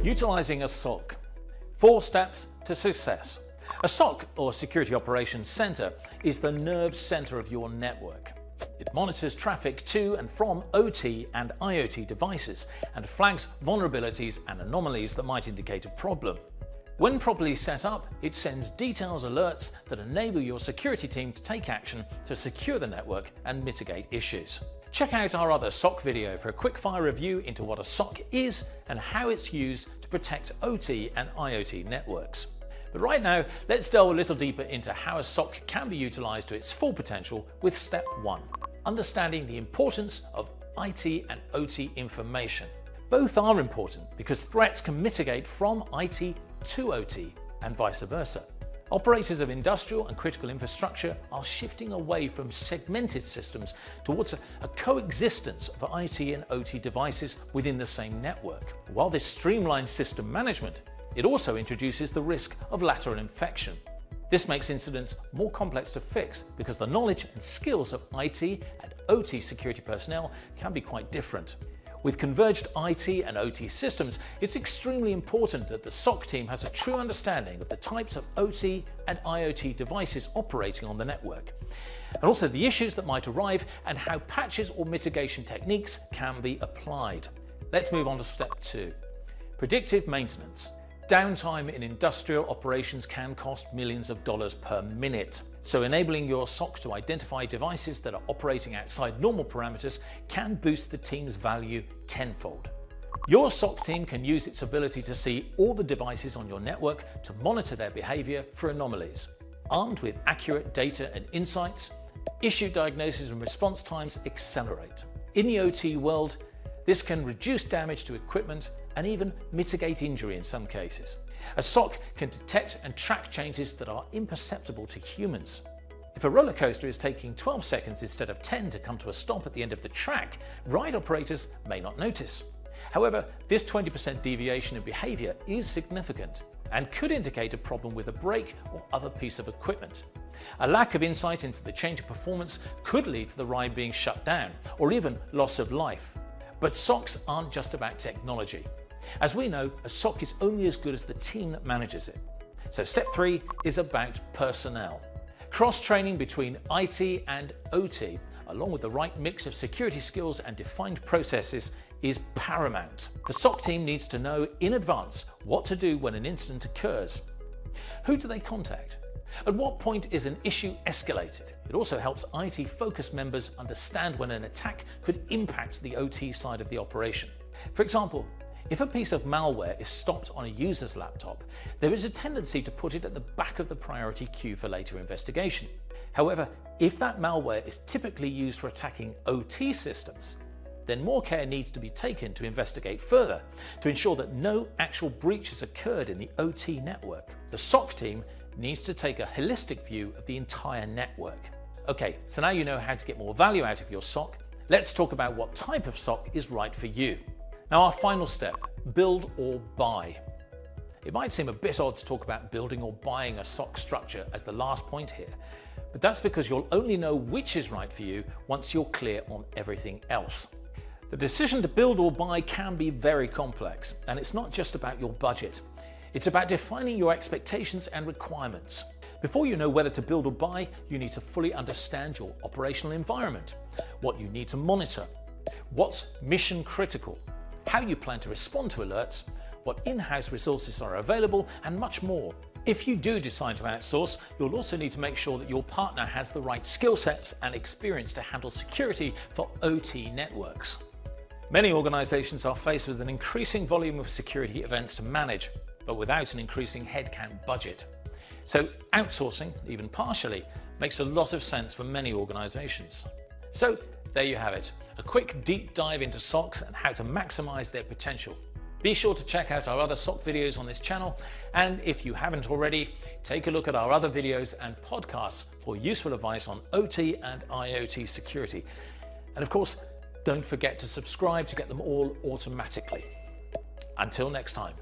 Utilizing a SOC. 4 steps to success. A SOC, or Security Operations Center, is the nerve center of your network. It monitors traffic to and from OT and IoT devices and flags vulnerabilities and anomalies that might indicate a problem. When properly set up, it sends detailed alerts that enable your security team to take action to secure the network and mitigate issues. Check out our other SOC video for a quick-fire review into what a SOC is and how it's used to protect OT and IoT networks. But right now, let's delve a little deeper into how a SOC can be utilized to its full potential with step 1, understanding the importance of IT and OT information. Both are important because threats can mitigate from IT to OT and vice versa. Operators of industrial and critical infrastructure are shifting away from segmented systems towards a coexistence of IT and OT devices within the same network. While this streamlines system management, it also introduces the risk of lateral infection. This makes incidents more complex to fix because the knowledge and skills of IT and OT security personnel can be quite different. With converged IT and OT systems, it's extremely important that the SOC team has a true understanding of the types of OT and IoT devices operating on the network, and also the issues that might arrive and how patches or mitigation techniques can be applied. Let's move on to step 2. Predictive maintenance. Downtime in industrial operations can cost millions of dollars per minute. So enabling your SOC to identify devices that are operating outside normal parameters can boost the team's value tenfold. Your SOC team can use its ability to see all the devices on your network to monitor their behavior for anomalies. Armed with accurate data and insights, issue diagnosis and response times accelerate. In the OT world, this can reduce damage to equipment and even mitigate injury in some cases. A SOC can detect and track changes that are imperceptible to humans. If a roller coaster is taking 12 seconds instead of 10 to come to a stop at the end of the track, ride operators may not notice. However, this 20% deviation in behavior is significant and could indicate a problem with a brake or other piece of equipment. A lack of insight into the change of performance could lead to the ride being shut down or even loss of life. But SOCs aren't just about technology. As we know, a SOC is only as good as the team that manages it. So step 3 is about personnel. Cross-training between IT and OT, along with the right mix of security skills and defined processes, is paramount. The SOC team needs to know in advance what to do when an incident occurs. Who do they contact? At what point is an issue escalated? It also helps IT-focused members understand when an attack could impact the OT side of the operation. For example, if a piece of malware is stopped on a user's laptop, there is a tendency to put it at the back of the priority queue for later investigation. However, if that malware is typically used for attacking OT systems, then more care needs to be taken to investigate further to ensure that no actual breach has occurred in the OT network. The SOC team needs to take a holistic view of the entire network. Okay, so now you know how to get more value out of your SOC. Let's talk about what type of SOC is right for you. Now, our final step, build or buy. It might seem a bit odd to talk about building or buying a SOC structure as the last point here, but that's because you'll only know which is right for you once you're clear on everything else. The decision to build or buy can be very complex, and it's not just about your budget. It's about defining your expectations and requirements. Before you know whether to build or buy, you need to fully understand your operational environment, what you need to monitor, what's mission critical, how you plan to respond to alerts, what in-house resources are available, and much more. If you do decide to outsource, you'll also need to make sure that your partner has the right skill sets and experience to handle security for OT networks. Many organizations are faced with an increasing volume of security events to manage, but without an increasing headcount budget. So outsourcing, even partially, makes a lot of sense for many organizations. So there you have it, a quick deep dive into SOCs and how to maximize their potential. Be sure to check out our other SOC videos on this channel, and if you haven't already, take a look at our other videos and podcasts for useful advice on OT and IoT security. And of course, don't forget to subscribe to get them all automatically. Until next time.